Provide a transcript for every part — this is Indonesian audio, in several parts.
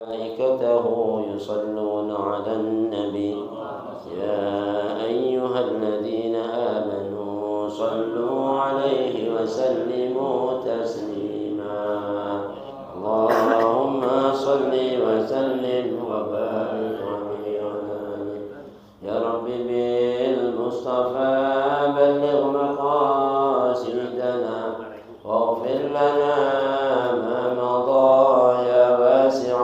ملائكته يصلون على النبي يا أيها الذين آمنوا صلوا عليه وسلموا تسليما اللهم صل وسلم وبارك عليه وعلى آله يا رب بالمصطفى بلغ مقاصدنا واغفر لنا ما مضى يا واسع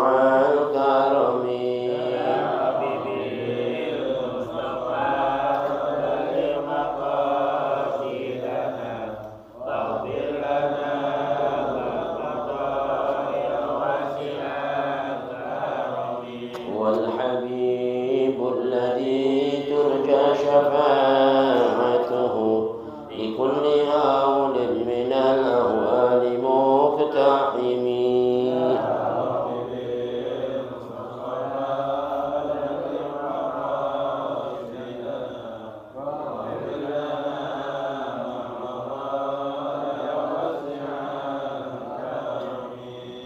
الكرم يا حبيبي المصطفى بلغ مقاصدنا واغفر لنا ما مضى يا واسع الكرم والحبيب الذي ترجى شفاعته في كل هول من الأهوال مقتحمين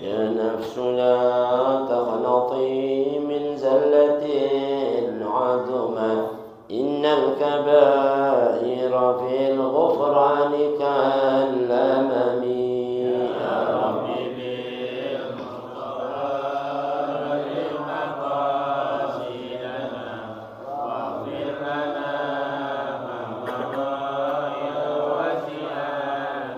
يا نفس لا تقنطي من زلة عظمت إن الكبائر في الغفران كالأمم يا رب بالمصطفى بلغ مقاصدنا واغفر لنا ما مضى يا واسع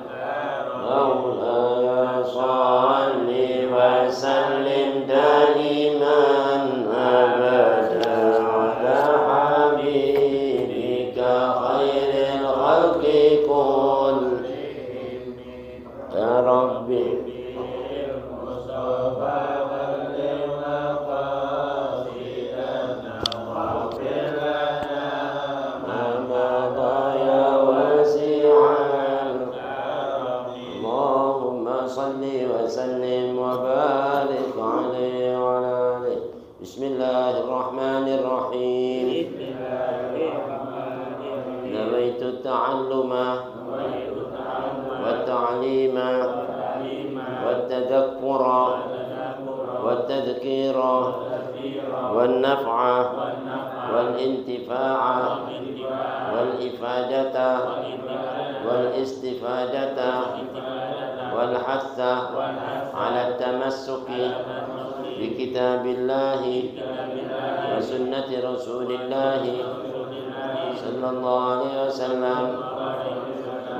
الكرم مولاي صل وسلم دائما أبدا على حبيبك خير الخلق كلهم يا ربي المصطفى بلغ مقاصدنا واغفر لنا ما مضى يا واسع الكرم اللهم صل وسلم وبارك عليه وعلى آله بسم الله الرحمن الرحيم نويت التعلم والتعليم والتذكر والتذكير والنفع والانتفاع والإفادة والاستفادة والحث على التمسك بكتاب الله وسنة رسول الله صلى الله عليه وسلم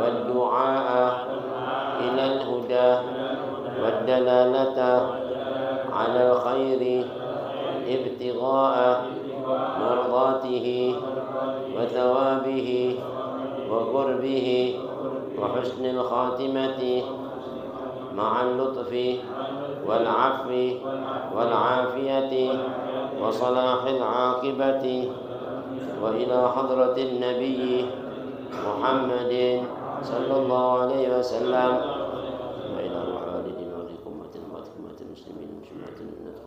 والدعاء إلى الهدى والدلالة على الخير ابتغاء مرضاته وثوابه وقربه وحسن الخاتمة مع اللطف والعفو والعافية وصلاح العاقبة وإلى حضرة النبي محمد صلى الله عليه وسلم وإلى روح والدنا ولكم أمة المسلمين المسلمات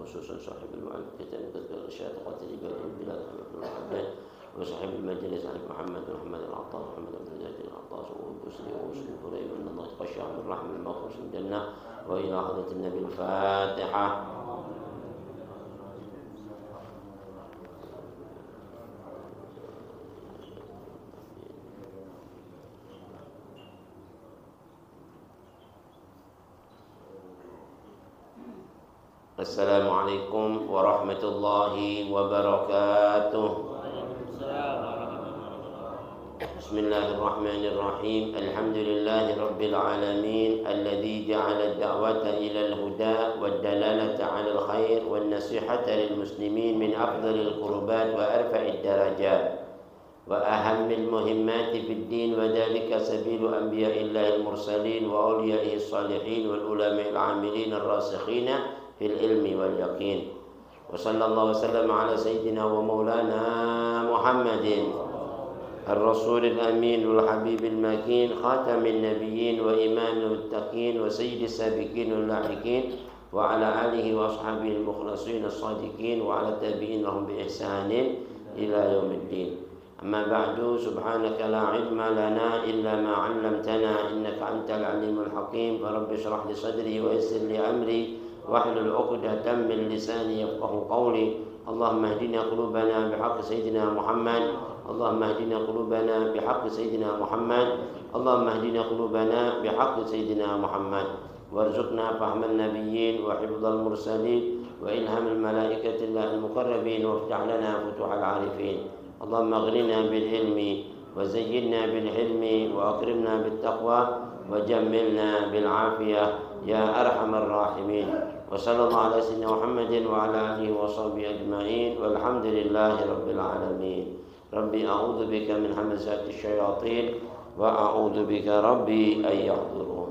خصوصا صاحب الوعد كتاب الإرشاد قتل البلاد محمد وصاحب المجلس عن محمد العطار محمد بن زيد العطار والبصري ومسلم قريب أن الله يتقشع من رحمة المغفور في الجنة وإلى حضرة النبي الفاتحة. السلام عليكم ورحمة الله وبركاته. بسم الله الرحمن الرحيم الحمد لله رب العالمين الذي جعل الدعوة إلى الهدى والدلالة على الخير والنصيحة للمسلمين من أفضل القربات وأرفع الدرجات وأهم المهمات في الدين وذلك سبيل أنبياء الله المرسلين وأوليائه الصالحين والعلماء العاملين الراسخين في العلم واليقين وصلى الله وسلم على سيدنا ومولانا محمد الرسول الأمين والحبيب المكين خاتم النبيين وإمام المتقين وسيد السابقين واللاحقين وعلى آله وأصحابه المخلصين الصادقين وعلى التابعين لهم بإحسان إلى يوم الدين. أما بعد سبحانك لا علم لنا إلا ما علمتنا إنك أنت العليم الحكيم فرب اشرح لي صدري ويسر لي أمري واحلل عقدة من لساني يفقه قولي. اللهم اهدنا قلوبنا بحق سيدنا محمد. اللهم اهدنا قلوبنا بحق سيدنا محمد. اللهم اهدنا قلوبنا بحق سيدنا محمد. وارزقنا فهم النبيين وحفظ المرسلين وإلهام الملائكة الله المقربين، وافتح لنا فتوح العارفين. اللهم اغننا بالعلم وزينا بالحلم وأكرمنا بالتقوى وجملنا بالعافية يا أرحم الراحمين. وصلى الله على سيدنا محمد وعلى آله وصحبه أجمعين، والحمد لله رب العالمين. ربي أعوذ بك من همزات الشياطين وأعوذ بك ربي أن يحضرون.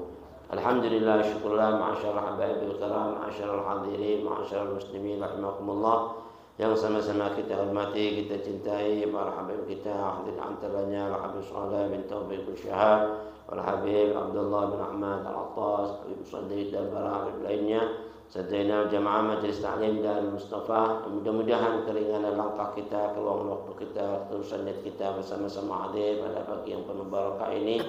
الحمد لله، syukur lillah, ma'asyarul habaibul kiram, ma'asyarul hadirin, ma'asyarul muslimin rahimakumullah, yang sama-sama kita hormati, kita cintai para habib kita, hadir antaranya Al-Habib Saleh bin Taufiq Syahab, Al-Habib Abdullah bin Ahmad Al-Attas, Habib Sadid dan para habib lainnya, serta jamaah Majelis Ta'lim dan Mustafa. Mudah-mudahan keringanan langkah kita, keluang waktu kita, terusan niat kita bersama-sama hadir pada pagi yang penuh barakah ini.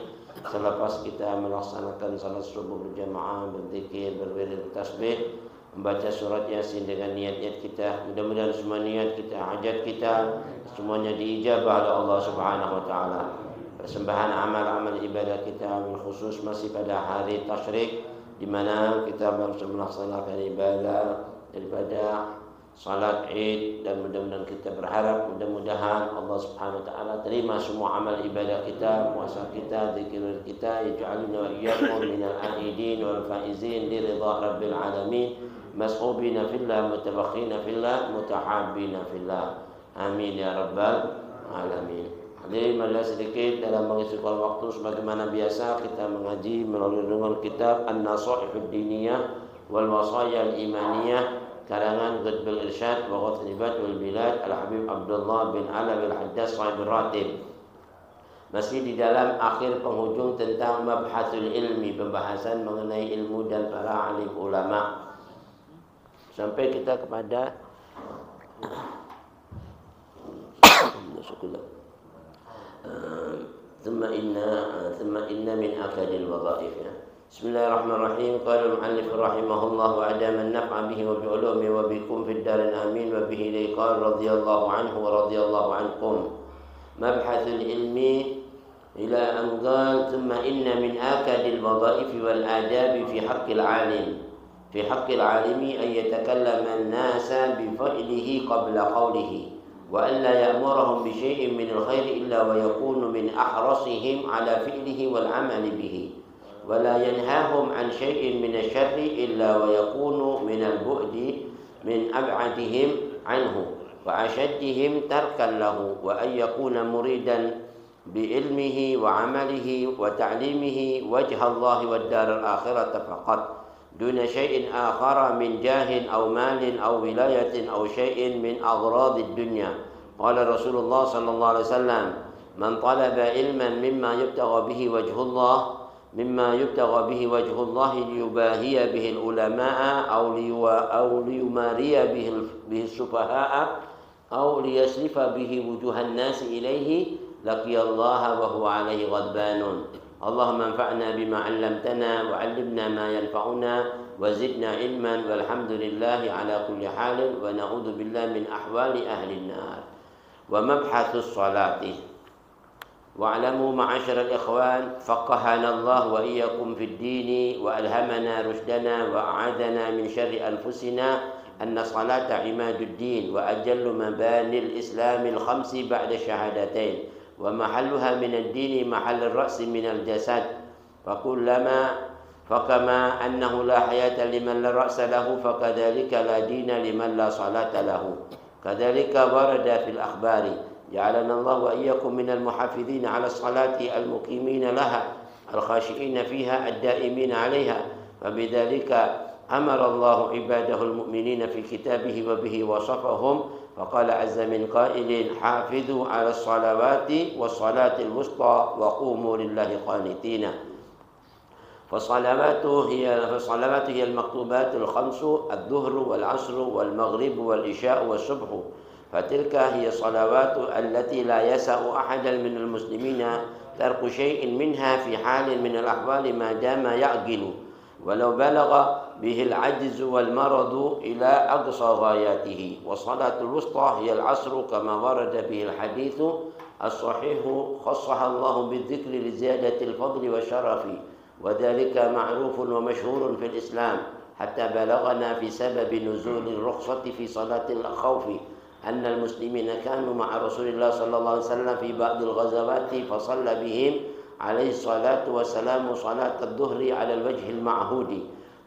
Selepas kita melaksanakan salat subuh berjamaah, berzikir, berwirid, bertasbih, membaca surat Yasin dengan niat-niat kita. Mudah-mudahan semua niat kita, hajat kita, semuanya diijabah oleh Allah Subhanahu wa taala. Persembahan amal-amal ibadah kita khusus masih pada hari tasyrik, di mana kita baru melaksanakan ibadah daripada salat Id, dan mudah-mudahan kita berharap mudah-mudahan Allah Subhanahu wa taala terima semua amal ibadah kita, puasa kita, zikir kita, yaj'alna wa iyyakum minal aidin wal faizin li ridha rabbil alamin, mas'ubina fillah, mutabakhina fillah, mutahabbina fillah. Amin ya rabbal alamin. Hadirin, marilah sedikit dalam mengisi waktu sebagaimana biasa kita mengaji melalui renungan kitab An-Nasaihud Diniyah wal Wasaya Al-Imaniyah karangan Qutbul Irsyad wa Ghutnibat wal Bilad Al-Habib Abdullah bin Alawi Al-Haddad Sahibul Ratib. Masih di dalam akhir penghujung tentang Mabhasul Ilmi, pembahasan mengenai ilmu dan para alim ulama. Sampai kita kepada thumma inna min akadil wadhaif. Bismillahirrahmanirrahim. Qala al-mu'allif rahimahullah wa adama an-naf'a bihi wa bi ulumi wa bikum fid darin amin wa bihi liqal radhiyallahu anhu wa radhiyallahu ankum. Mabhasul ilmi ila an qala thumma inna min akadil wadhaif wal adab fi haqqil alim. Fi haqqil alimi an yatakallama an-nasa bi fa'lihi qabla qawlihi wa an la ya'murahum bi shay'in min al-khair illa wa yakunu min ahrasihim ala fi'lihi wal 'amali bihi. ولا ينهاهم عن شيء من الشر إلا ويكون من البعد من أبعدهم عنه وأشدهم تركا له، وأن يكون مريدا بعلمه وعمله وتعليمه وجه الله والدار الآخرة فقط، دون شيء آخر من جاه أو مال أو ولاية أو شيء من أغراض الدنيا. قال رسول الله صلى الله عليه وسلم: من طلب علما مما يبتغى به وجه الله ليباهي به العلماء أو ليماري به السفهاء أو ليصرف به وجوه الناس إليه لقي الله وهو عليه غضبان. اللهم انفعنا بما علمتنا وعلمنا ما ينفعنا وزدنا علما، والحمد لله على كل حال، ونعوذ بالله من أحوال أهل النار. ومبحث الصلاة. واعلموا معاشر الإخوان فقهنا الله وإياكم في الدين وألهمنا رشدنا وأعاذنا من شر أنفسنا أن الصلاة عماد الدين وأجل مباني الإسلام الخمس بعد الشهادتين، ومحلها من الدين محل الرأس من الجسد، فكما أنه لا حياة لمن لا رأس له فكذلك لا دين لمن لا صلاة له. كذلك ورد في الأخبار: جعلنا الله وإياكم من المحافظين على الصلاة المقيمين لها الخاشئين فيها الدائمين عليها. فبذلك أمر الله عباده المؤمنين في كتابه وبه وصفهم، فقال عز من قائل: حافظوا على الصلوات والصلاة الوسطى وقوموا لله قانتين. فالصلوات هي المكتوبات الخمس: الظهر والعصر والمغرب والعشاء والصبح. فتلك هي الصلوات التي لا يسع أحدا من المسلمين ترك شيء منها في حال من الأحوال ما دام يعقل. ولو بلغ به العجز والمرض إلى أقصى غاياته والصلاة الوسطى هي العصر كما ورد به الحديث الصحيح خصها الله بالذكر لزيادة الفضل والشرف وذلك معروف ومشهور في الإسلام حتى بلغنا في سبب نزول الرخصة في صلاة الخوف أن المسلمين كانوا مع رسول الله صلى الله عليه وسلم في بعض الغزوات فصلى بهم عليه الصلاة والسلام صلاة الظهر على الوجه المعهود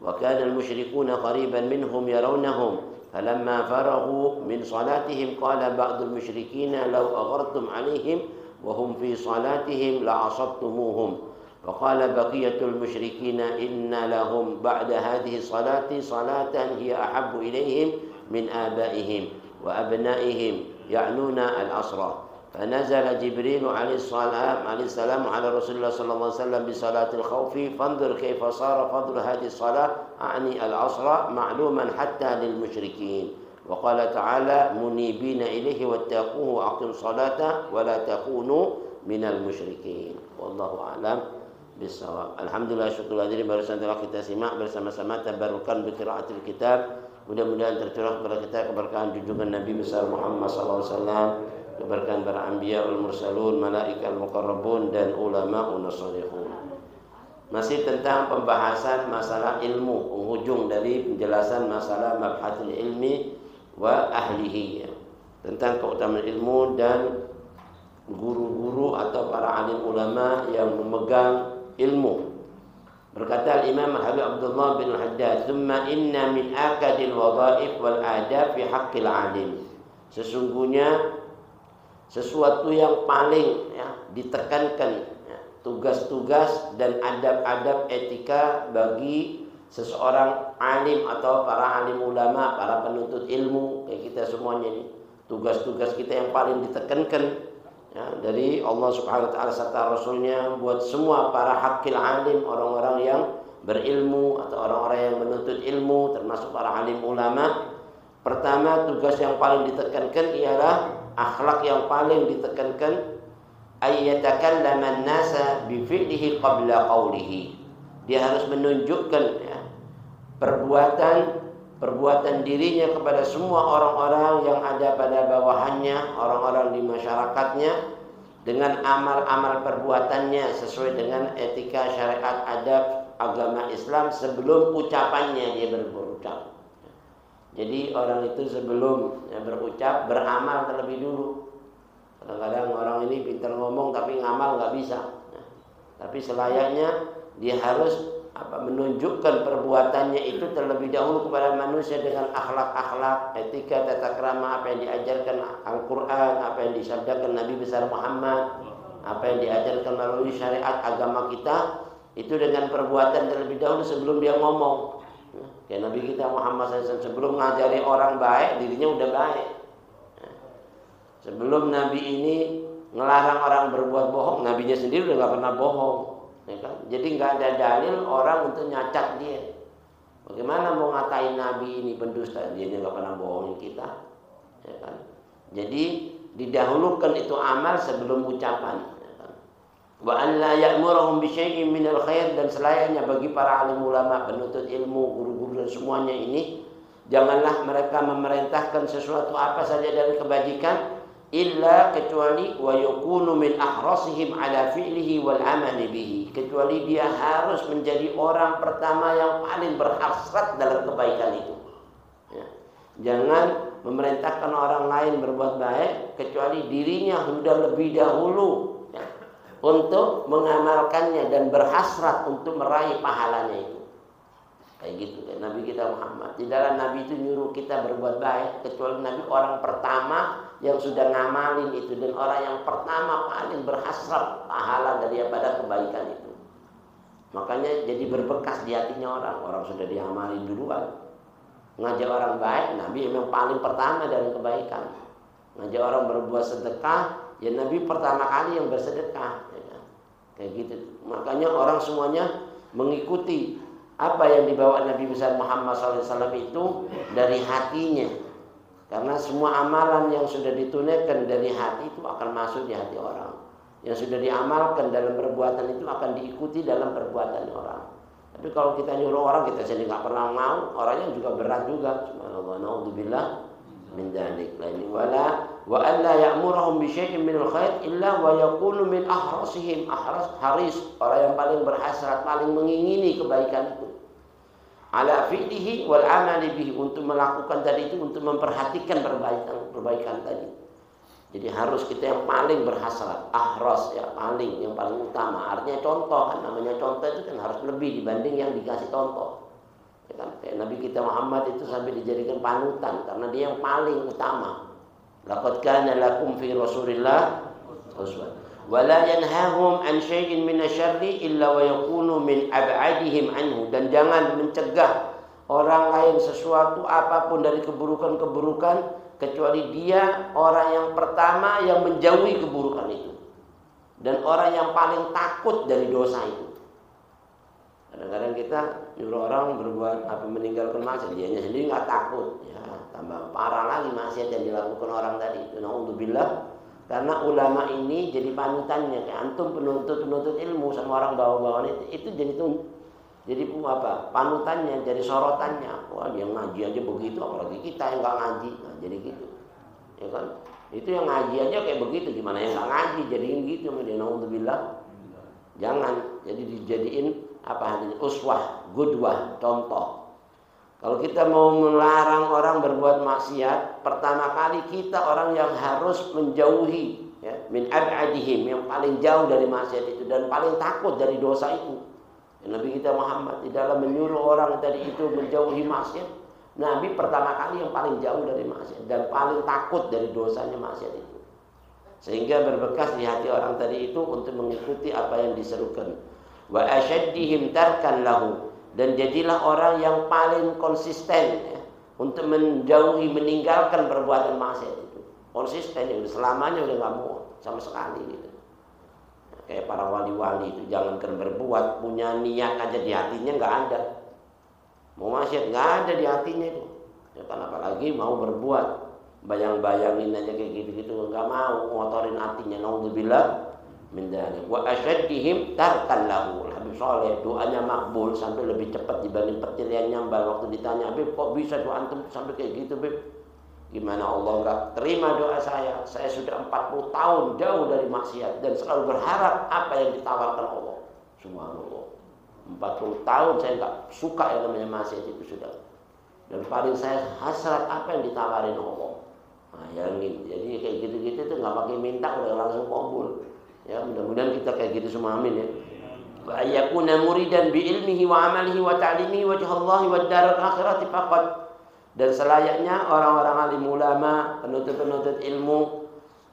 وكان المشركون قريبا منهم يرونهم فلما فرغوا من صلاتهم قال بعض المشركين لو أغرتم عليهم وهم في صلاتهم لعصبتموهم فقال بقية المشركين إن لهم بعد هذه الصلاة صلاة هي أحب إليهم من آبائهم وأبنائهم يعنون العصر فنزل جبريل عليه السلام على رسول الله صلى الله عليه وسلم بصلاة الخوف فانظر كيف صار فضل هذه الصلاة أعني العصر معلوما حتى للمشركين وقال تعالى منيبين إليه واتقوه وأقيموا الصلاة ولا تكونوا من المشركين والله أعلم bisawab. Alhamdulillah, syukur hadirin barusan telah kita simak bersama-sama tabarukan bi qiraatil kitab. Mudah-mudahan tercurah kepada kita keberkahan junjungan Nabi besar Muhammad sallallahu alaihi wasallam, keberkahan para anbiya wal mursalun, malaikat muqarrabun dan ulama unassalihun. Masih tentang pembahasan masalah ilmu, penghujung dari penjelasan masalah mabhatul ilmi wa ahlihi, tentang keutamaan ilmu dan guru-guru atau para alim ulama yang memegang ilmu. Berkata Imam Habib Abdullah bin Haddad, "Tsumma inna min akadil wadhaif wal adab fi haqqil alim." Sesungguhnya sesuatu yang paling ditekankan tugas-tugas dan adab-adab etika bagi seseorang alim atau para alim ulama, para penuntut ilmu kayak kita semuanya ini. Tugas-tugas kita yang paling ditekankan dari Allah Subhanahu wa taala serta Rasulnya buat semua para hakil alim, orang-orang yang berilmu atau orang-orang yang menuntut ilmu termasuk para alim ulama. Pertama, tugas yang paling ditekankan ialah akhlak yang paling ditekankan, ayyatakallama an-nasa bi fi'lihi qabla qawlihi. Dia harus menunjukkan perbuatan dirinya kepada semua orang-orang yang ada pada bawahannya, orang-orang di masyarakatnya, dengan amal-amal perbuatannya sesuai dengan etika syariat adab agama Islam sebelum ucapannya dia berucap. Jadi orang itu sebelum berucap beramal terlebih dulu. Kadang-kadang orang ini pintar ngomong tapi ngamal nggak bisa. Tapi selayaknya dia harus menunjukkan perbuatannya itu terlebih dahulu kepada manusia dengan akhlak-akhlak, etika, tata krama, apa yang diajarkan Al-Quran, apa yang disabdakan Nabi besar Muhammad, apa yang diajarkan melalui syariat agama kita, itu dengan perbuatan terlebih dahulu sebelum dia ngomong. Kayak Nabi kita Muhammad SAW sebelum ngajari orang baik, dirinya udah baik. Sebelum Nabi ini ngelarang orang berbuat bohong, Nabinya sendiri udah gak pernah bohong. Ya kan? Jadi nggak ada dalil orang untuk nyacat dia. Bagaimana mau ngatain Nabi ini pendusta? Dia nggak pernah bohongin kita. Ya kan? Jadi didahulukan itu amal sebelum ucapan. Ya kan? Wa an la ya'muruhum bi syai'in minal khair, dan selayaknya bagi para alim ulama, penuntut ilmu, guru-guru dan semuanya ini, janganlah mereka memerintahkan sesuatu apa saja dari kebajikan, illa kecuali wa yakunu min ahrasihim ala fi'lihi wal amali bihi, kecuali dia harus menjadi orang pertama yang paling berhasrat dalam kebaikan itu. Ya. Jangan memerintahkan orang lain berbuat baik kecuali dirinya sudah lebih dahulu untuk mengamalkannya dan berhasrat untuk meraih pahalanya itu. Kayak gitu kan Nabi kita Muhammad. Tidaklah Nabi itu nyuruh kita berbuat baik kecuali Nabi orang pertama yang sudah ngamalin itu, dan orang yang pertama paling berhasrat pahala daripada kebaikan itu. Makanya jadi berbekas di hatinya orang. Orang sudah diamalin duluan. Ngajak orang baik, Nabi memang paling pertama dari kebaikan. Ngajak orang berbuat sedekah, ya Nabi pertama kali yang bersedekah. Ya. Kayak gitu. Makanya orang semuanya mengikuti apa yang dibawa Nabi besar Muhammad SAW itu dari hatinya. Karena semua amalan yang sudah ditunaikan dari hati itu akan masuk di hati orang. Yang sudah diamalkan dalam perbuatan itu akan diikuti dalam perbuatan orang. Tapi kalau kita nyuruh orang, kita sendiri nggak pernah mau, orangnya juga berat juga. Subhanallah, naudzubillah min dzalik. Wala wa alla ya'muruhum bi syai'in min al-khair illa wa yakunu min ahrasihim, haris, orang yang paling berhasrat, paling mengingini kebaikan itu. Ala fi'lihi wal amali bihi, untuk melakukan tadi itu, untuk memperhatikan perbaikan tadi. Jadi harus kita yang paling berhasrat, ahras ya, yang paling utama. Artinya contoh kan, namanya contoh itu kan harus lebih dibanding yang dikasih contoh. Ya kan? Kayak Nabi kita Muhammad itu sampai dijadikan panutan karena dia yang paling utama. Laqad kana lakum fi Rasulillah uswatun. Wa la yanhahum an syai'in min asy-syarri illa wa yakunu min ab'adihim anhu, dan jangan mencegah orang lain sesuatu apapun dari keburukan-keburukan kecuali dia orang yang pertama yang menjauhi keburukan itu dan orang yang paling takut dari dosa itu. Kadang-kadang kita nyuruh orang berbuat apa, meninggalkan maksiat, dianya sendiri nggak takut, ya tambah parah lagi maksiat yang dilakukan orang tadi itu. Naudzubillah. Karena ulama ini jadi panutannya, kayak antum penuntut ilmu sama orang bawa-bawaan itu jadi apa, panutannya, jadi sorotannya. Wah, dia ngaji aja begitu, apalagi kita yang nggak ngaji. Nah, jadi gitu, ya kan? Itu yang ngaji aja kayak begitu, gimana yang nggak ngaji jadiin gitu, naudzubillah. Jangan, jadi dijadiin apa, uswah, gudwah, contoh. Kalau kita mau melarang orang berbuat maksiat, pertama kali kita orang yang harus menjauhi, ya, min ab'adihim, yang paling jauh dari maksiat itu dan paling takut dari dosa itu. Ya, Nabi kita Muhammad di dalam menyuruh orang tadi itu menjauhi maksiat, Nabi pertama kali yang paling jauh dari maksiat dan paling takut dari dosanya maksiat itu. Sehingga berbekas di hati orang tadi itu untuk mengikuti apa yang diserukan. Wa asyaddihim tarkan lahu, dan jadilah orang yang paling konsisten, ya, untuk menjauhi, meninggalkan perbuatan maksiat itu. Konsisten, ya, selamanya udah nggak mau sama sekali gitu. Kayak para wali-wali itu, jangankan berbuat, punya niat aja di hatinya nggak ada. Mau maksiat nggak ada di hatinya itu. Ya kan, apalagi mau berbuat, bayang-bayangin aja kayak gitu-gitu, nggak mau, ngotorin hatinya. Naudzubillah min dzalik. Wa asyaddihim tarkan lahu. Habib Saleh doanya makbul sampai lebih cepat dibanding petir yang nyambal. Waktu ditanya, Habib kok bisa doa antum sampai kayak gitu, Habib? Gimana Allah enggak terima doa saya? Saya sudah 40 tahun jauh dari maksiat dan selalu berharap apa yang ditawarkan Allah. Subhanallah. 40 tahun saya enggak suka yang namanya maksiat itu sudah. Dan paling saya hasrat apa yang ditawarin Allah. Nah, yang ini. Jadi kayak gitu-gitu tuh enggak pakai minta, udah langsung kabul. Ya, mudah-mudahan kita kayak gitu semua, amin ya. Wa ayyakuna muridan bi ilmihi wa amalihi wa ta'limihi wajhallahi wad daral akhirati faqat. Dan selayaknya orang-orang alim ulama, penuntut-penuntut ilmu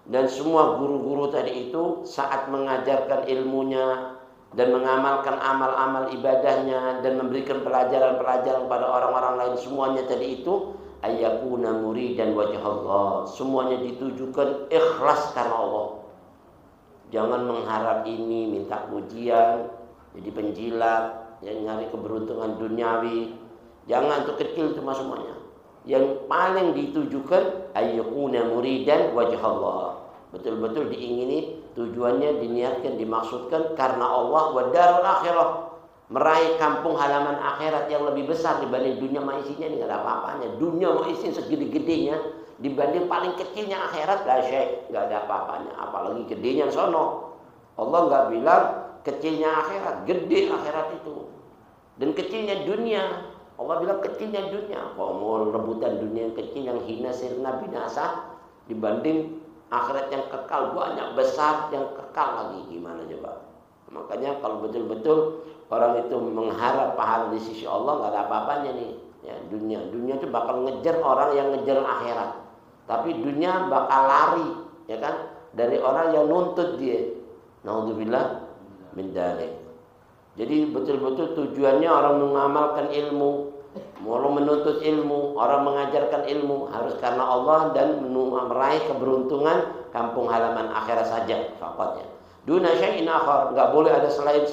dan semua guru-guru tadi itu saat mengajarkan ilmunya dan mengamalkan amal-amal ibadahnya dan memberikan pelajaran-pelajaran pada orang-orang lain, semuanya tadi itu ayyakuna muridan wajhallah. Semuanya ditujukan ikhlas karena Allah. Jangan mengharap ini, minta pujian, jadi penjilat, yang nyari keberuntungan duniawi. Jangan, itu kecil cuma semuanya. Yang paling ditujukan ayyakuna muridan wajhallah. Betul-betul diingini, tujuannya diniatkan, dimaksudkan karena Allah wa darul akhirah. Meraih kampung halaman akhirat yang lebih besar dibanding dunia maisinya, ini enggak ada apa-apanya. Dunia maisinya segede-gedenya dibanding paling kecilnya akhirat, la syai', enggak ada apa-apanya. Apalagi gedenya sono. Allah enggak bilang kecilnya akhirat, gede akhirat itu. Dan kecilnya dunia, Allah bilang kecilnya dunia. Kalau mau rebutan dunia yang kecil, yang hina, sirna, binasa, dibanding akhirat yang kekal, banyak besar yang kekal lagi, gimana coba? Makanya kalau betul-betul orang itu mengharap pahala di sisi Allah, nggak ada apa-apanya nih. Ya, dunia itu bakal ngejar orang yang ngejar akhirat. Tapi dunia bakal lari, ya kan, dari orang yang nuntut dia. Naudzubillah min dzalik. Jadi betul-betul tujuannya orang mengamalkan ilmu, orang menuntut ilmu, orang mengajarkan ilmu harus karena Allah dan meraih keberuntungan kampung halaman akhirat saja fakotnya. Duna syai'in akhar, enggak boleh ada selain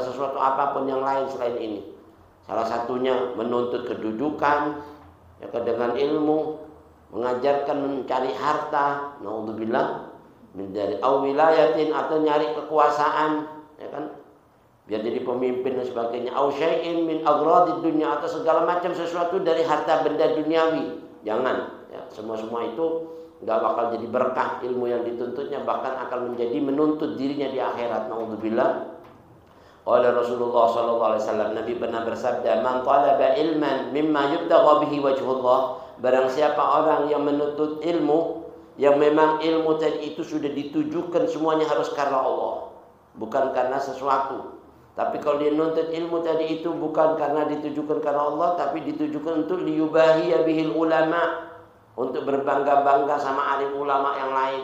sesuatu apapun yang lain selain ini. Salah satunya menuntut kedudukan, ya, dengan ilmu, mengajarkan mencari harta, naudzubillah min dari wilayatin, atau nyari kekuasaan, ya kan? biar jadi pemimpin dan sebagainya. Au syai'in min agradid dunya, atau segala macam sesuatu dari harta benda duniawi. Jangan, ya, semua itu nggak bakal jadi berkah ilmu yang dituntutnya, bahkan akan menjadi menuntut dirinya di akhirat. Naudzubillah. Oleh Rasulullah sallallahu alaihi wasallam, Nabi pernah bersabda, "Man talaba ilman mimma yubtagha bihi wajhullah." Barang siapa orang yang menuntut ilmu yang memang ilmu tadi itu sudah ditujukan semuanya harus karena Allah, bukan karena sesuatu. Tapi kalau dia nuntut ilmu tadi itu bukan karena ditujukan karena Allah, tapi ditujukan untuk liyubahiya bihil ulama, untuk berbangga-bangga sama alim ulama yang lain,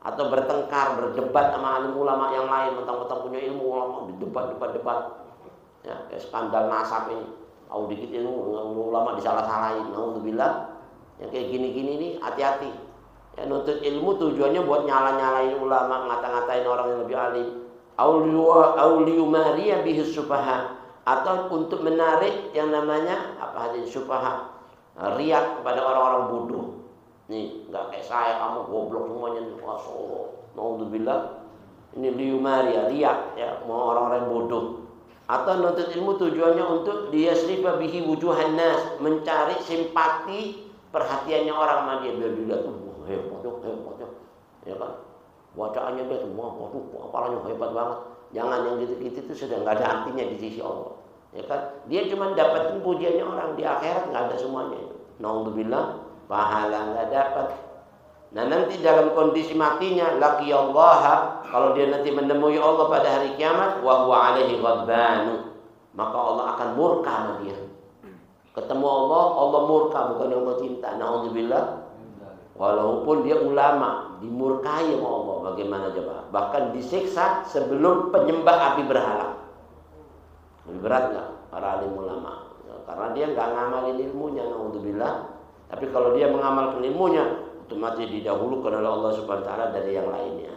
atau bertengkar, berdebat sama alim ulama yang lain, mentang-mentang punya ilmu ulama, debat. Ya, kayak skandal nasab ini. Tahu dikit ilmu ulama disalah-salahin. Naudzubillah. Yang kayak gini-gini ini hati-hati. Ya, nuntut ilmu tujuannya buat nyala-nyalain ulama, ngata-ngatain orang yang lebih alim. Auliyumariya bihis sufaha, atau untuk menarik yang namanya apa hadis sufaha, riak kepada orang-orang bodoh. Nih, nggak kayak saya, kamu goblok semuanya nih, masyaallah. Naudzubillah. Ini liyumaria, riak, ya, mau orang-orang bodoh. Atau nuntut ilmu tujuannya untuk liyasrifa bihi wujuhan nas, mencari simpati, perhatiannya orang sama dia, biar dilihat tuh hebat, ya kan? Bacaannya dia semua, waduh, apalanya hebat banget. Jangan yang gitu-gitu itu sudah nggak ada artinya di sisi Allah, ya kan? Dia cuma dapetin pujiannya orang, di akhirat nggak ada semuanya itu. Naudzubillah, pahala nggak dapat. Nah nanti dalam kondisi matinya, laqiyallaha, kalau dia nanti menemui Allah pada hari kiamat, wa huwa alaihi ghadban, maka Allah akan murka sama dia. Ketemu Allah, Allah murka, bukan Allah cinta. Naudzubillah. Walaupun dia ulama, dimurkai sama Allah, bagaimana coba? Bahkan disiksa sebelum penyembah api berhala. Lebih berat nggak para alim ulama? Ya, karena dia nggak ngamalin ilmunya, naudzubillah. Tapi kalau dia mengamalkan ilmunya, otomatis didahulukan oleh Allah Subhanahu wa taala dari yang lainnya.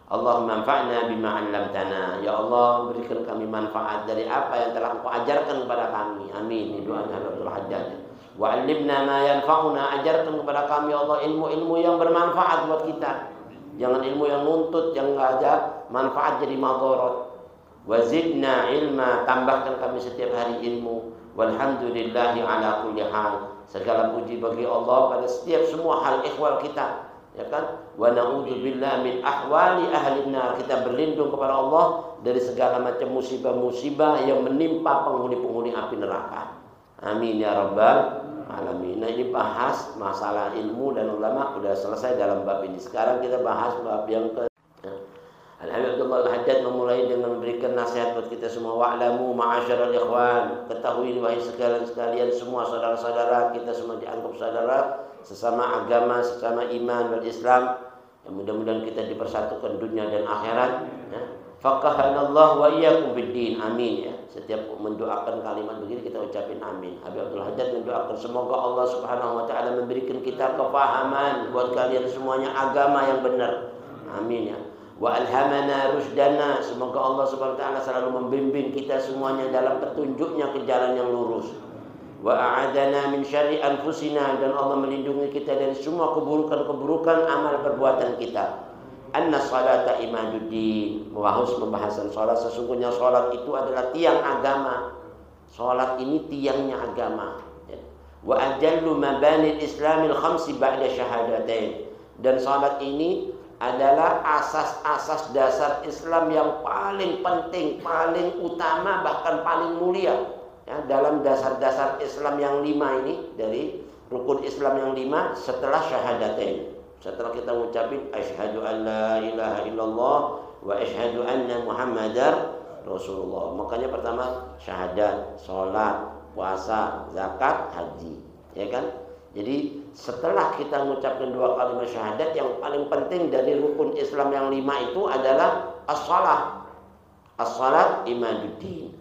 Allahumma anfa'na bima 'allamtana. Ya Allah, berikan kami manfaat dari apa yang telah Engkau ajarkan kepada kami. Amin. Ini doa Abdul Hajjaj. Wa 'allimna ma yanfa'una, ajarkan kepada kami Allah ilmu-ilmu yang bermanfaat buat kita. Jangan ilmu yang nuntut, yang enggak ada manfaat jadi madharat. Wa zidna ilma, tambahkan kami setiap hari ilmu. Walhamdulillahi ala kulli hal. Segala puji bagi Allah pada setiap semua hal ihwal kita, ya kan? Wa na'udzubillahi min ahwali ahli nar. Kita berlindung kepada Allah dari segala macam musibah-musibah yang menimpa penghuni-penghuni api neraka. Amin ya rabbal alamin. Nah, ini bahas masalah ilmu dan ulama sudah selesai dalam bab ini. Sekarang kita bahas bab yang ke Al-Habib Abdullah Al-Haddad memulai dengan memberikan nasihat buat kita semua. Wa'lamu ma'asyaral ikhwan, ketahui wahai sekalian semua saudara-saudara, kita semua dianggap saudara sesama agama, sesama iman dan Islam. Yang mudah-mudahan kita dipersatukan dunia dan akhirat, ya. Faqahanallahu wa iyyakum biddin. Amin ya. Setiap mendoakan kalimat begini kita ucapin amin. Habib Abdul Haddad mendoakan semoga Allah Subhanahu wa taala memberikan kita kefahaman buat kalian semuanya agama yang benar. Amin ya. Wa alhamana rusdana, semoga Allah Subhanahu wa taala selalu membimbing kita semuanya dalam petunjuknya ke jalan yang lurus. Wa a'adana min syarri anfusina, dan Allah melindungi kita dari semua keburukan-keburukan amal perbuatan kita. Anna salata imaduddin, bahas pembahasan salat. Sesungguhnya salat itu adalah tiang agama. Salat ini tiangnya agama. Wa ajallu mabanil islamil khamsi ba'da syahadatain, dan salat ini adalah asas-asas dasar Islam yang paling penting, paling utama, bahkan paling mulia. Ya, dalam dasar-dasar Islam yang 5 ini, dari rukun Islam yang 5 setelah syahadatain. Setelah kita mengucapin asyhadu an la ilaha illallah wa asyhadu anna muhammadar rasulullah. Makanya pertama syahadat, salat, puasa, zakat, haji, ya kan? Jadi setelah kita mengucapkan 2 kalimat syahadat, yang paling penting dari rukun Islam yang 5 itu adalah as-shalah. As-salat imaduddin.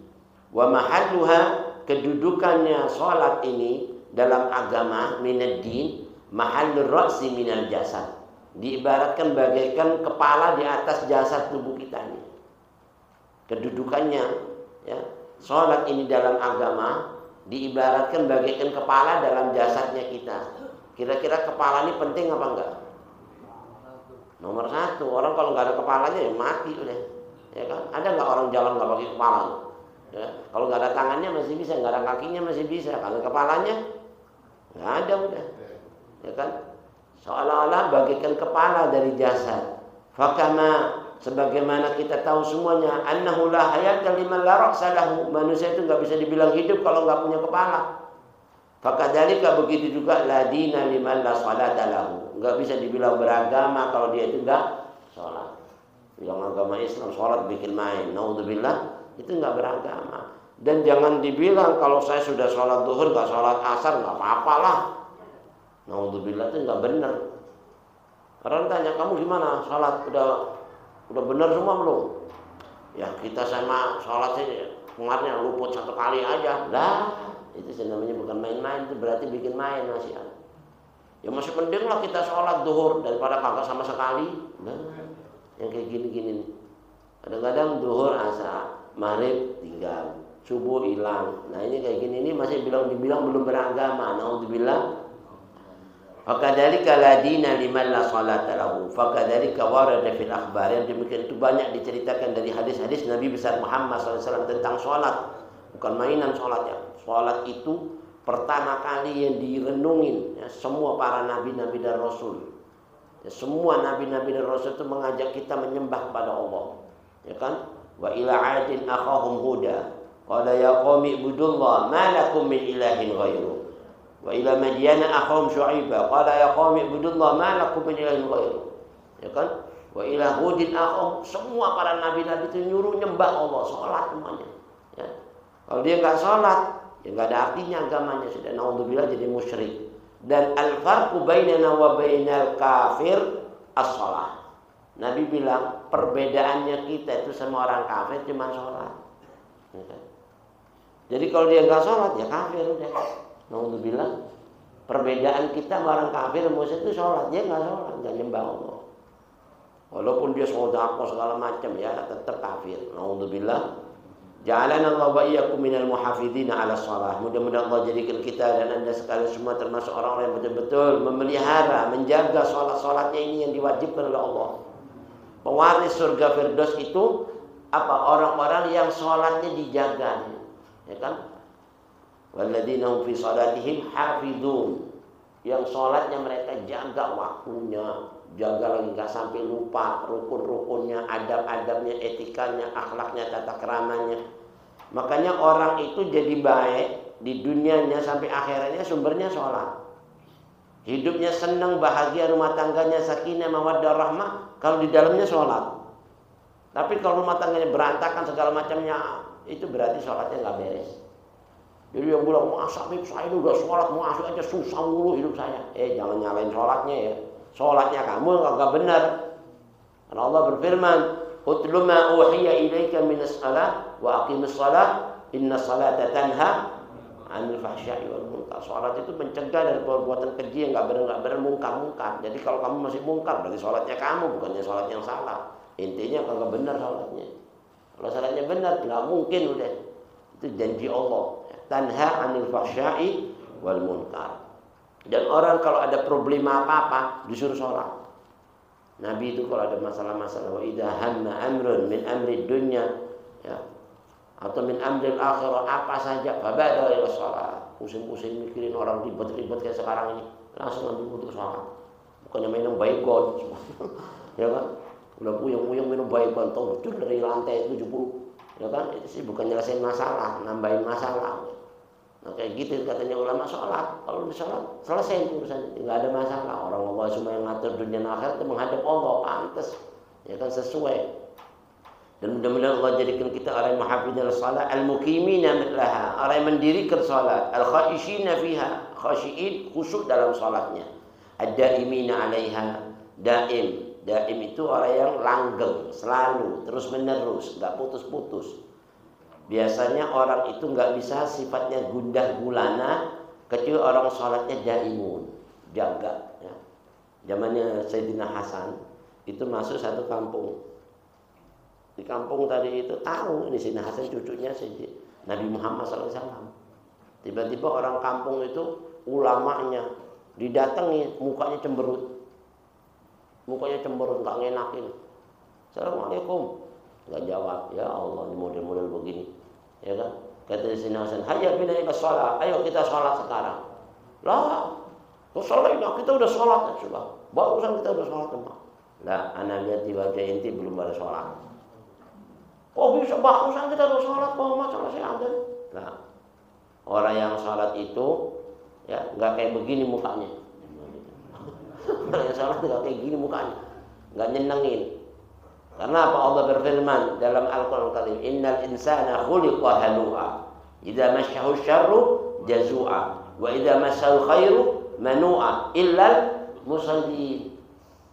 Wa mahalluha, kedudukannya salat ini dalam agama, minaddin, mahallur ra'si minal jasad. Diibaratkan bagaikan kepala di atas jasad tubuh kita ini. Kedudukannya, ya. Salat ini dalam agama diibaratkan bagaikan kepala dalam jasadnya kita. Kira-kira kepala ini penting apa enggak? Nomor 1. Orang kalau nggak ada kepalanya ya mati udah. Ya kan? Ada nggak orang jalan nggak pakai kepala? Ya, kalau nggak ada tangannya masih bisa, nggak ada kakinya masih bisa. Kalau kepalanya nggak ada udah. Ya kan? Seolah-olah bagikan kepala dari jasad. Fakama, sebagaimana kita tahu semuanya, annahu la hayata liman la ra'sa lahu. Manusia itu nggak bisa dibilang hidup kalau nggak punya kepala. Fakadzalika, begitu juga la dina liman la salata lahu. Nggak bisa dibilang beragama kalau dia itu nggak sholat. Bilang agama Islam sholat bikin main, naudzubillah, itu nggak beragama. Dan jangan dibilang kalau saya sudah sholat zuhur nggak sholat asar nggak apa-apalah. Naudzubillah, itu nggak benar. Orang tanya, kamu gimana sholat, udah benar semua belum? Ya kita sama sholat sih kemarin luput 1 kali aja. Lah itu namanya bukan main-main, itu berarti bikin main masih. Ya masih penting lah kita sholat zuhur daripada kagak sama sekali. Nah, yang kayak gini-gini nih. Kadang-kadang zuhur, asar, maghrib tinggal, subuh hilang. Nah ini kayak gini ini masih dibilang belum beragama. Naudzubillah. Fakadzalika la dina liman la salata lahu. Fakadzalika warada fil akhbar. Yang demikian itu banyak diceritakan dari hadis-hadis Nabi besar Muhammad SAW tentang sholat. Bukan mainan sholatnya. Sholat itu pertama kali yang direnungin ya, semua para nabi-nabi dan rasul. Ya, semua nabi-nabi dan rasul itu mengajak kita menyembah kepada Allah. Ya kan? Wa ila 'adin akhahum huda. Qala ya qaumi ibudullah ma lakum min ilahin ghairu. Wa ila madyana akhahum syu'aiba. Qala ya qaumi ibudullah ma lakum min ilahin ghairu. Ya kan? Wa ila hudin akhahum, semua para nabi-nabi itu nyuruh nyembah Allah, salat semuanya. Ya. Kalau dia enggak salat, ya enggak ada artinya agamanya, sudah naudzubillah jadi musyrik. Dan al-farqu bainana wa bainal kafir as-shalah. Nabi bilang perbedaannya kita itu sama orang kafir cuma sholat. Ya kan? Jadi kalau dia enggak sholat ya kafir udah. Naudzubillah. Perbedaan kita sama orang kafir musyrik itu sholat, dia enggak sholat, enggak nyembah Allah. Walaupun dia sedekah segala macam ya tetap kafir. Naudzubillah. Ja'alana Allah wa iyyakum minal muhafizina 'ala shalah. Mudah-mudahan Allah jadikan kita dan Anda sekalian semua termasuk orang-orang yang betul-betul memelihara, menjaga salat-salatnya ini yang diwajibkan oleh Allah. Pewaris surga Firdaus itu apa? Orang-orang yang salatnya dijaga. Ya kan? Walladzina hum fi salatihim hafizun. Yang salatnya mereka jaga waktunya, jaga lagi nggak sampai lupa rukun-rukunnya, adab-adabnya, etikanya, akhlaknya, tata keramanya. Makanya orang itu jadi baik di dunianya sampai akhiratnya sumbernya sholat. Hidupnya senang, bahagia, rumah tangganya sakinah, mawaddah, rahmah kalau di dalamnya sholat. Tapi kalau rumah tangganya berantakan segala macamnya, itu berarti sholatnya nggak beres. Jadi yang bilang, masa saya ini udah sholat, masih aja susah mulu hidup saya. Jangan nyalain sholatnya ya. Sholatnya kamu enggak benar. Karena Allah berfirman, "Utlu ma uhiya ilaika minas shalah wa aqimis shalah, innas salata tanha 'anil fahsya'i wal munkar." Salat itu mencegah dari perbuatan keji yang enggak benar mungkar. Jadi kalau kamu masih mungkar, berarti salatnya kamu bukannya salat yang salah. Intinya kagak benar salatnya. Kalau salatnya benar, enggak mungkin udah. Itu janji Allah. Tanha 'anil fahsya'i wal munkar. Dan orang kalau ada problema apa-apa disuruh sholat. Nabi itu kalau ada masalah-masalah, wa idza hamma amrun min amri dunya ya, atau min amri akhirah apa saja, fabadara ila sholat. Pusing-pusing mikirin orang ribet-ribet kayak sekarang ini, langsung ambil untuk sholat. Bukannya minum baygon, ya kan? Udah puyeng-puyeng minum baygon, tuh dari lantai 70, ya kan? Itu sih bukan nyelesain masalah, nambahin masalah. Nah kayak gitu katanya ulama sholat. Kalau di sholat selesai urusannya, nggak ada masalah. Orang Allah semua yang ngatur dunia dan akhirat itu menghadap Allah, pantas, ya kan sesuai. Dan mudah-mudahan Allah jadikan kita orang yang muhafizina shalah, al-muqimina mithlaha, orang yang mendirikan salat, al-khashishina fiha, khashiin khusyuk dalam salatnya, ad-daimina 'alaiha, daim. Daim itu orang yang langgeng, selalu, terus menerus, nggak putus-putus. Biasanya orang itu nggak bisa sifatnya gundah gulana kecuali orang sholatnya daimun, jaga. Ya. Zamannya Sayyidina Hasan itu masuk satu kampung. Di kampung tadi itu tahu ini Sayyidina Hasan cucunya Nabi Muhammad SAW. Tiba-tiba orang kampung itu ulamanya didatangi, mukanya cemberut, nggak ngenakin. Assalamualaikum. Nggak jawab. Ya Allah, di model-model begini. Ya kan? Kata Sayyidina Hasan, hayya bina ila shalah. Ayo kita sholat sekarang. Lah, sholat kita udah sholat sudah. Barusan kita udah sholat teman. Lah, anak lihat di wajah inti belum ada sholat. Oh bisa barusan kita udah sholat kok masalah saya ada. Nah, orang yang sholat itu ya nggak kayak begini mukanya. Orang yang sholat nggak kayak gini mukanya, nggak nyenengin. Karena apa? Allah berfirman dalam Al-Quran Al-Karim, Innal insana khuliqa halu'a, idza masyahu syarru jazu'a, wa idza masyahu khairu manu'a, illal musallin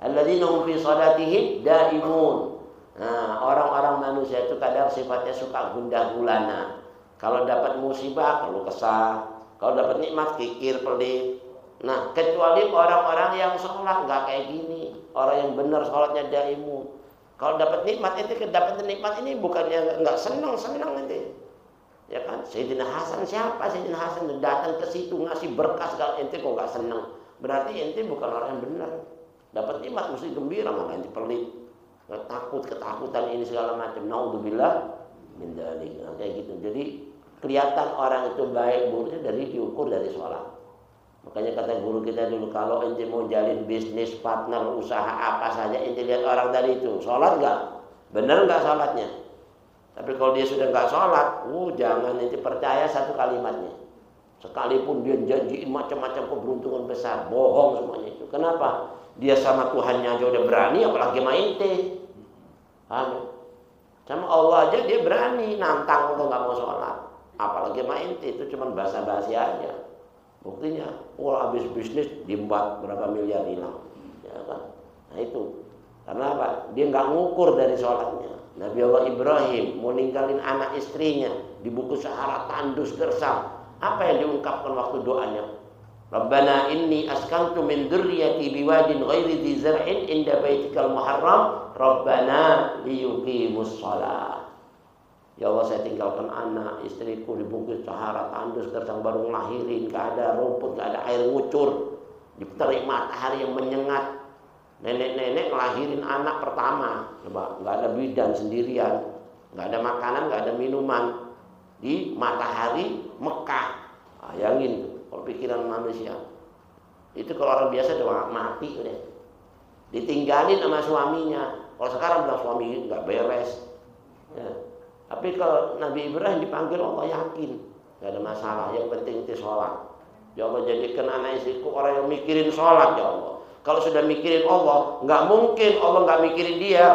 alladzina hum fi salatihim daimun. Nah, orang-orang manusia itu kadang sifatnya suka gundah gulana. Kalau dapat musibah, kalau kesal. Kalau dapat nikmat, kikir, pelit. Nah, kecuali orang-orang yang sholat nggak kayak gini. Orang yang benar sholatnya daimun. Kalau dapat nikmat itu, dapat nikmat ini bukannya nggak senang nanti. Ya kan? Sayyidina Hasan siapa? Sayyidina Hasan datang ke situ ngasih berkas kalau ente kok nggak senang. Berarti ente bukan orang yang benar. Dapat nikmat mesti gembira, malah ente pelit. Takut, ketakutan ini segala macam. Naudzubillah min dzalik. Kayak gitu. Jadi kelihatan orang itu baik buruknya dari diukur dari sholat. Makanya kata guru kita dulu, kalau ente mau jalin bisnis, partner, usaha apa saja, ente lihat orang dari itu, sholat nggak? Bener nggak sholatnya? Tapi kalau dia sudah nggak sholat, jangan ente percaya satu kalimatnya. Sekalipun dia janjiin macam-macam keberuntungan besar, bohong semuanya itu. Kenapa? Dia sama Tuhannya aja udah berani, apalagi sama ente. Paham? Sama Allah aja dia berani nantang untuk nggak mau sholat, apalagi sama ente. Itu cuma basa-basi aja. Buktinya, habis bisnis diembat berapa miliar hilang, ya kan? Nah itu, karena apa? Dia nggak ngukur dari sholatnya. Nabi Allah Ibrahim mau ninggalin anak istrinya di buku Sahara tandus gersang. Apa yang diungkapkan waktu doanya? Rabbana inni askantu min dzurriyyati biwadin ghairi dzi zar'in inda baitikal muharram Rabbana liyuqimus shalah. Ya Allah, saya tinggalkan anak, istriku di bukit Sahara tandus gersang, baru ngelahirin, gak ada rumput, gak ada air ngucur, diterik matahari yang menyengat. Nenek-nenek ngelahirin anak pertama, coba, gak ada bidan, sendirian, gak ada makanan, gak ada minuman, di matahari Mekah. Bayangin tuh, kalau pikiran manusia. Itu kalau orang biasa udah mati udah. Ditinggalin sama suaminya. Kalau sekarang bilang suami gak beres. Ya. Tapi kalau Nabi Ibrahim dipanggil Allah yakin, gak ada masalah. Yang penting itu sholat. Ya Allah, jadikan anak istriku orang yang mikirin sholat ya Allah. Kalau sudah mikirin Allah, nggak mungkin Allah nggak mikirin dia,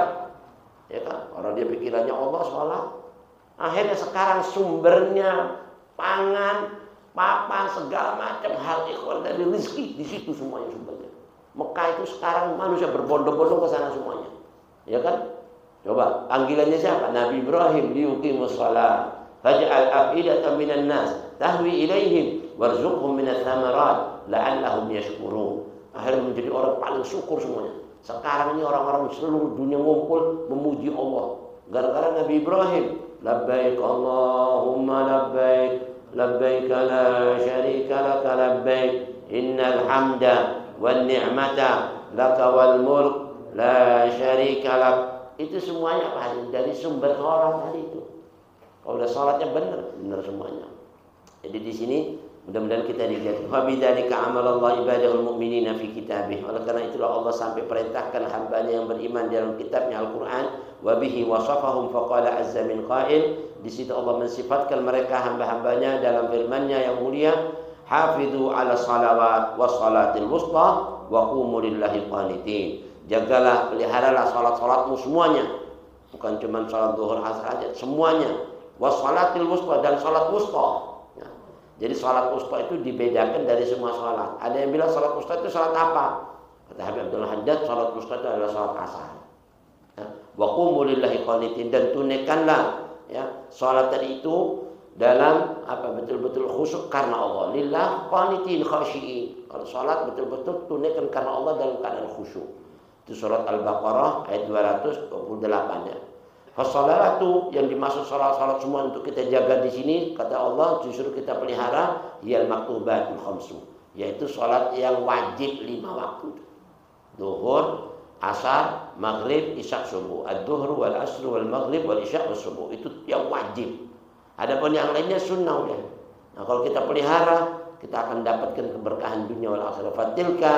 ya kan? Orang dia pikirannya Allah sholat. Akhirnya sekarang sumbernya pangan, papan, segala macam hal ikhwan dari rezeki di situ semuanya sumbernya. Mekah itu sekarang manusia berbondong-bondong ke sana semuanya, ya kan? Coba, panggilannya siapa? Nabi Ibrahim, liyuqimus shalah. Faj'al af'idatan minan nas tahwi ilaihim warzuqhum minats tsamarat la'allahum yashkurun. Akhirnya menjadi orang paling syukur semuanya. Sekarang ini orang-orang seluruh dunia ngumpul memuji Allah gara-gara Nabi Ibrahim. Labbaik Allahumma labbaik, labbaik la syarika laka labbaik, innal hamda wan ni'mata laka wal mulk la syarika lak. Itu semuanya apa? Dari sumber sholat tadi itu. Kalau udah sholatnya benar semuanya. Jadi di sini mudah-mudahan kita dilihat. Wa bidzalika amalallahu ibadahul mu'minina fi kitabih. Oleh karena itulah Allah sampai perintahkan hambanya yang beriman dalam kitabnya Al-Qur'an. Wa bihi wasafahum faqala azza min qail. Di situ Allah mensifatkan mereka hamba-hambanya dalam firman-Nya yang mulia. Hafizu 'ala shalawat was salatil wusta wa qumu lillahi qanitin. Jagalah, peliharalah salat-salatmu semuanya. Bukan cuma salat zuhur asar aja, semuanya. Wassalatil wusta, dan salat wusta. Ya. Jadi salat wusta itu dibedakan dari semua salat. Ada yang bilang salat wusta itu salat apa? Kata Habib Abdul Haddad, salat wusta itu adalah salat asar. Ya. Wa qumu lillahi qanitin, dan tunaikanlah ya salat tadi itu dalam apa betul-betul khusyuk karena Allah. Lillah qanitin khasyiin. Kalau salat betul-betul tunaikan karena Allah dalam keadaan khusyuk. Itu surat Al-Baqarah ayat 228 ya. Fasalatu yang dimaksud salat-salat semua untuk kita jaga di sini kata Allah justru kita pelihara yal maktubatul khamsu, yaitu salat yang wajib 5 waktu. Zuhur, asar, maghrib, isya, subuh. Ad-duhur wal asr wal maghrib wal isya wal subuh. Itu yang wajib. Adapun yang lainnya sunnah udah. Nah, kalau kita pelihara, kita akan dapatkan keberkahan dunia wal akhirah. Fatilka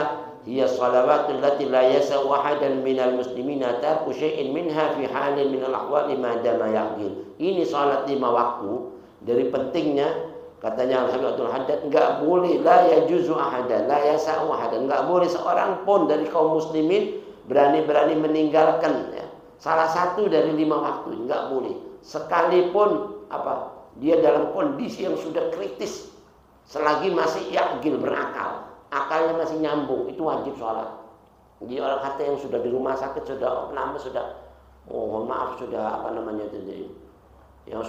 hiya shalawatul lati la yasau ahadan minal muslimina tarku syai'in minha fi halin minal ahwali ma dama yaqil. Ini salat 5 waktu. Dari pentingnya katanya Al-Habib Abdul Haddad, enggak boleh la yajuzu ahadan, la yasau ahadan, enggak boleh seorang pun dari kaum muslimin berani-berani meninggalkan ya, salah satu dari 5 waktu, enggak boleh. Sekalipun dia dalam kondisi yang sudah kritis, selagi masih yaqil, berakal, akalnya masih nyambung, itu wajib sholat. Jadi orang kata yang sudah di rumah sakit, sudah mohon maaf, sudah yang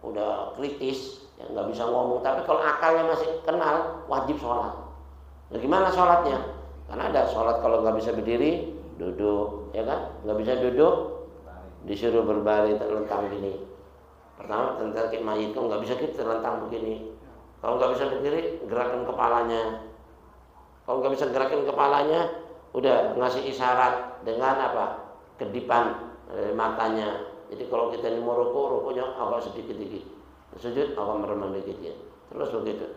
udah kritis, yang nggak bisa ngomong, tapi kalau akalnya masih kenal, wajib sholat. Nah, gimana sholatnya? Karena ada sholat kalau nggak bisa berdiri, duduk, ya kan? Nggak bisa duduk, disuruh berbaring terlentang gini. Pertama tentang kayak mayit, kalau nggak bisa kita terlentang begini. Kalau nggak bisa berdiri, gerakan kepalanya. Kalau nggak bisa gerakan kepalanya, udah ngasih isyarat dengan kedipan matanya. Jadi kalau kita mau rukunya agak sedikit-sedikit, sujud agak meremang dikit ya. Terus begitu.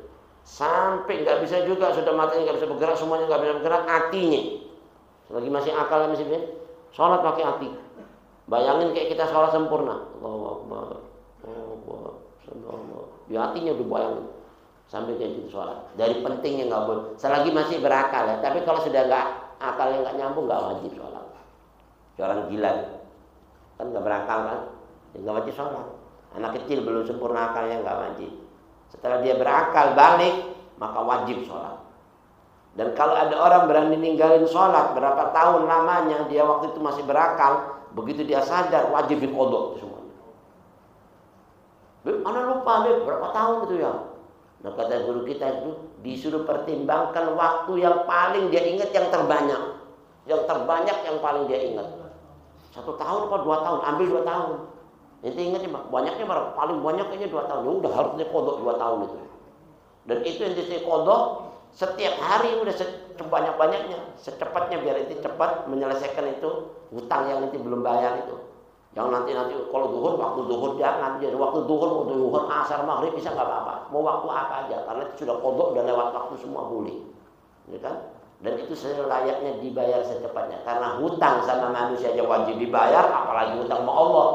Sampai nggak bisa juga, sudah matanya nggak bisa bergerak, semuanya nggak bisa bergerak, hatinya selagi masih akal masih bisa, sholat pakai hati. Bayangin kayak kita sholat sempurna, Allahu Akbar, di hatinya udah bayangin sampai kayak gitu sholat. Dari pentingnya nggak boleh, selagi masih berakal ya. Tapi kalau sudah nggak akalnya nggak nyambung, nggak wajib sholat. Orang gila kan nggak berakal kan, nggak wajib sholat. Anak kecil belum sempurna akalnya nggak wajib. Setelah dia berakal balik, maka wajib sholat. Dan kalau ada orang berani ninggalin sholat berapa tahun lamanya, dia waktu itu masih berakal, begitu dia sadar wajib diqodho semuanya. Mana lupa berapa tahun itu ya? Nah, kata guru kita itu disuruh pertimbangkan waktu yang paling dia ingat, yang terbanyak. Yang terbanyak yang paling dia ingat. 1 tahun atau 2 tahun, ambil 2 tahun. Nanti ingat ya, banyaknya berapa? Paling banyak kayaknya 2 tahun. Ya udah harus diqodho 2 tahun itu. Dan itu yang diqodho setiap hari udah sebanyak-banyaknya, secepatnya biar itu cepat menyelesaikan itu hutang yang nanti belum bayar itu. Yang nanti kalau zuhur, waktu zuhur jangan. Jadi waktu zuhur, asar, maghrib bisa nggak apa-apa. Mau waktu apa aja, karena itu sudah qodho, udah lewat waktu semua boleh. Ya kan? Dan itu selayaknya dibayar secepatnya. Karena hutang sama manusia aja wajib dibayar, apalagi hutang sama Allah.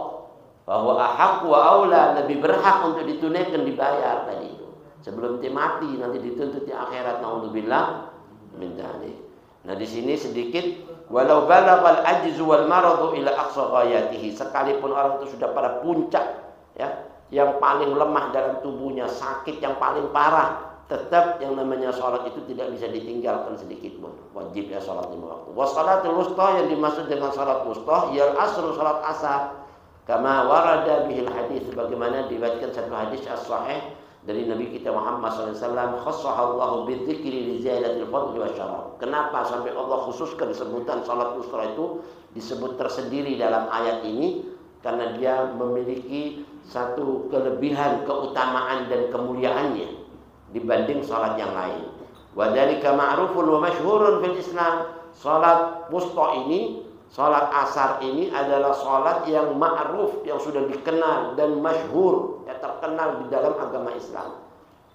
Bahwa ahaq wa aula, lebih berhak untuk ditunaikan, dibayar tadi itu. Sebelum dia mati nanti dituntut di akhirat, naudzubillah min dzalik. Nah, di sini sedikit, walau balaghal ajzu wal maradu ila aqsa ghayatihi, sekalipun orang itu sudah pada puncak ya, yang paling lemah dalam tubuhnya, sakit yang paling parah, tetap yang namanya sholat itu tidak bisa ditinggalkan sedikit pun. Wajib ya sholat 5 waktu. Wa shalatul wusta, yang dimaksud dengan sholat wusta yal asru, sholat asar. Kama warada bihil hadis, sebagaimana diriwayatkan satu hadis as-sahih dari Nabi kita Muhammad SAW, khassahallahu bidzikri li ziyadatil fadli wasyaraf. Kenapa sampai Allah khususkan sebutan salat wusta itu disebut tersendiri dalam ayat ini? Karena dia memiliki satu kelebihan, keutamaan dan kemuliaannya dibanding salat yang lain. Wa dzalika ma'rufun wa masyhurun fil Islam. Salat wusta ini, salat asar ini adalah salat yang ma'ruf, yang sudah dikenal dan masyhur, yang terkenal di dalam agama Islam.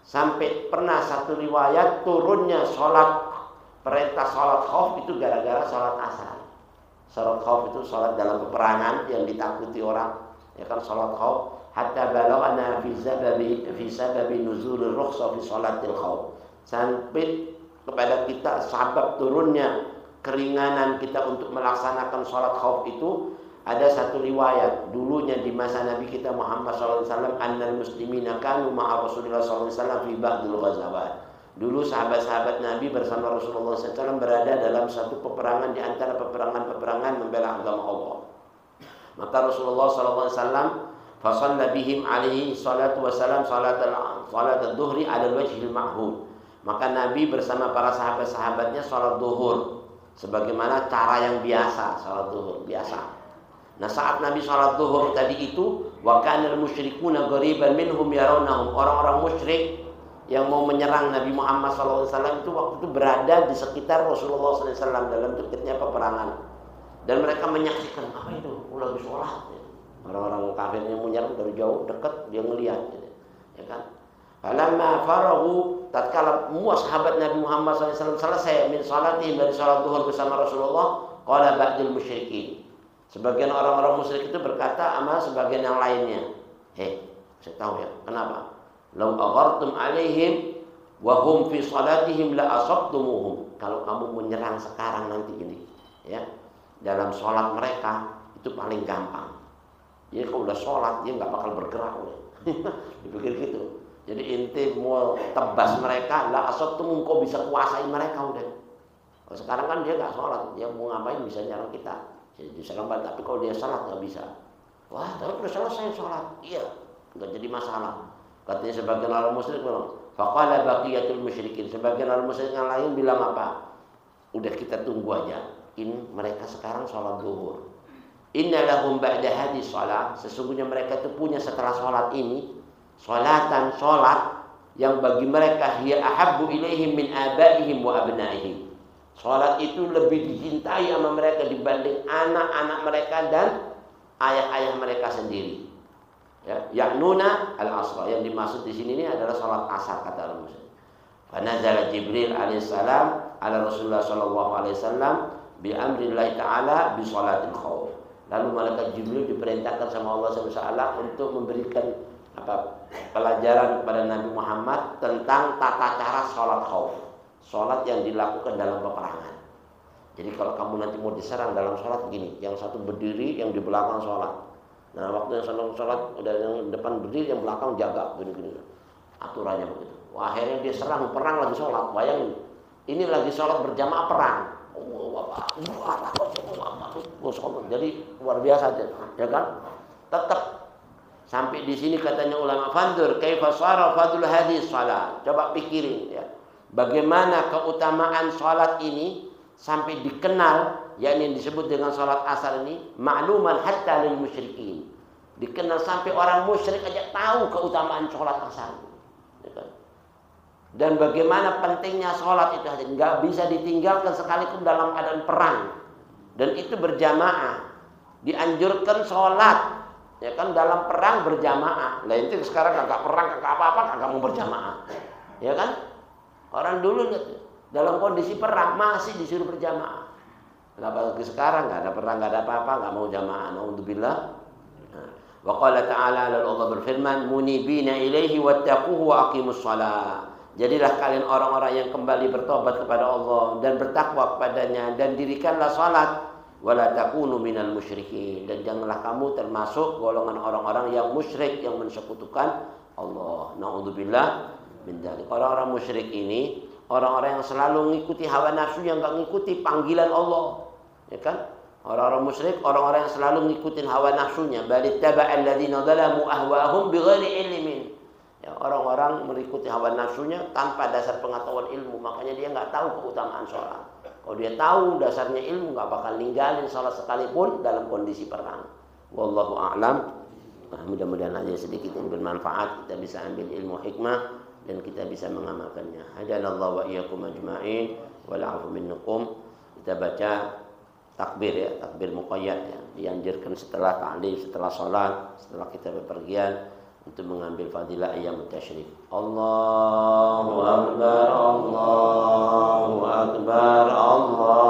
Sampai pernah satu riwayat turunnya salat, perintah salat khauf itu gara-gara salat asar. Salat khauf itu salat dalam peperangan yang ditakuti orang, ya kan, salat khauf. Hatta balaghana fi sababi nuzulur rukhsah fi salatil khauf. Sampai kepada kita sabab turunnya keringanan kita untuk melaksanakan sholat khauf itu, ada satu riwayat dulunya di masa Nabi kita Muhammad SAW, annal muslimina kanu ma'a Rasulullah SAW fi ba'dil ghazawat. Dulu sahabat-sahabat Nabi bersama Rasulullah SAW berada dalam satu peperangan di antara peperangan-peperangan membela agama Allah. Maka Rasulullah SAW fasalla bihim alaihi salatu wassalam salat al-dhuhri ala al-wajhil ma'hud. Maka Nabi bersama para sahabat-sahabatnya salat zuhur sebagaimana cara yang biasa, salat zuhur biasa. Nah, saat Nabi salat zuhur tadi itu, wa kanal musyrikuna ghariban minhum yarawnahum, orang-orang musyrik yang mau menyerang Nabi Muhammad SAW itu waktu itu berada di sekitar Rasulullah SAW dalam terjadinya peperangan. Dan mereka menyaksikan, apa itu? Lagi sholat. Ya. Orang-orang kafir yang menyerang dari jauh, dekat, dia melihat. Ya kan? Falamma farahu, tatkala semua sahabat Nabi Muhammad SAW selesai min salatihim dari salat duhur bersama Rasulullah, qala ba'dul musyrikin. Sebagian orang-orang musyrik itu berkata sama sebagian yang lainnya, saya tahu ya, kenapa? Lau aghartum alaihim wa hum fi salatihim la asabtumuhum. Kalau kamu menyerang sekarang nanti ini, ya, dalam sholat mereka itu paling gampang. Jadi kalau udah sholat dia nggak bakal bergerak, dipikir gitu. Jadi inti mau tebas mereka, la asabtumum, kau bisa kuasai mereka udah. Kalau sekarang kan dia nggak sholat, dia mau ngapain bisa nyerang kita. Jadi diserang, tapi kalau dia sholat nggak bisa. Wah, tapi udah selesai sholat, iya, nggak jadi masalah. Katanya sebagian orang musyrik bilang, faqala baqiyatul musyrikin. Sebagian orang musyrik yang lain bilang apa? Udah kita tunggu aja. Ini mereka sekarang sholat zuhur. Inna lahum ba'da hadis sholat. Sesungguhnya mereka itu punya setelah sholat ini sholatan, sholat yang bagi mereka hiya ahabbu ilaihim min abaihim wa abnaihim. Sholat itu lebih dicintai sama mereka dibanding anak-anak mereka dan ayah-ayah mereka sendiri. Ya, yaknuna al-asra. Yang dimaksud di sini ini adalah sholat asar, kata orang Muslim. Fanazala Jibril alaihissalam ala Rasulullah sallallahu alaihi wasallam bi amrillah taala bi sholatil khauf. Lalu malaikat Jibril diperintahkan sama Allah SWT untuk memberikan pelajaran kepada Nabi Muhammad tentang tata cara sholat khauf, sholat yang dilakukan dalam peperangan. Jadi kalau kamu nanti mau diserang dalam sholat begini, yang satu berdiri, yang di belakang sholat. Nah waktu yang sholat udah yang depan berdiri, yang belakang jaga, gini-gini. Aturannya begitu. Wah, akhirnya dia serang, perang lagi sholat. Bayangin, ini lagi sholat berjamaah perang. Jadi luar biasa, ya kan? Tetap sampai di sini katanya ulama, fandur kaifa sara fadul hadis salat. Coba pikirin ya, bagaimana keutamaan salat ini sampai dikenal, yakni disebut dengan salat asar ini ma'luman hatta lil musyrikin. Dikenal sampai orang musyrik aja tahu keutamaan salat asar. Ya kan? Dan bagaimana pentingnya sholat itu, nggak bisa ditinggalkan sekalipun dalam keadaan perang. Dan itu berjamaah. Dianjurkan sholat, ya kan, dalam perang berjamaah. Lah itu sekarang kagak perang, kagak apa-apa, kagak mau berjamaah, ya kan? Orang dulu dalam kondisi perang masih disuruh berjamaah. Apalagi sekarang nggak ada perang, nggak ada apa-apa, nggak mau jamaah. Naudzubillah. Wa qala ta'ala, lalu Allah berfirman, munibina ilaihi wattaquhu wa aqimus shalah. Jadilah kalian orang-orang yang kembali bertobat kepada Allah dan bertakwa kepadanya, dan dirikanlah salat. Wala takunu minal musyrikin, dan janganlah kamu termasuk golongan orang-orang yang musyrik, yang mensekutukan Allah. Naudzubillah min dzalik. Orang-orang musyrik ini orang-orang yang selalu mengikuti hawa nafsu, yang enggak mengikuti panggilan Allah. Ya kan? Orang-orang musyrik orang-orang yang selalu mengikuti hawa nafsunya. Balittaba'al ladzina dzalamu ahwa'ahum bighairi ilmin. Ya, orang-orang mengikuti hawa nafsunya tanpa dasar pengetahuan ilmu, makanya dia nggak tahu keutamaan sholat. Kalau dia tahu dasarnya ilmu, nggak bakal ninggalin sholat sekalipun dalam kondisi perang. Wallahu a'lam. Nah, mudah-mudahan aja sedikit ini bermanfaat, kita bisa ambil ilmu hikmah dan kita bisa mengamalkannya. Hadanallahu wa iyyakum ajma'in wal 'afu minkum. Kita baca takbir ya, takbir muqayyad ya, dianjurkan setelah ta'lim, setelah sholat, setelah kita bepergian, untuk mengambil fadilah ayyam tasyrik. Allahu akbar, Allahu akbar, Allah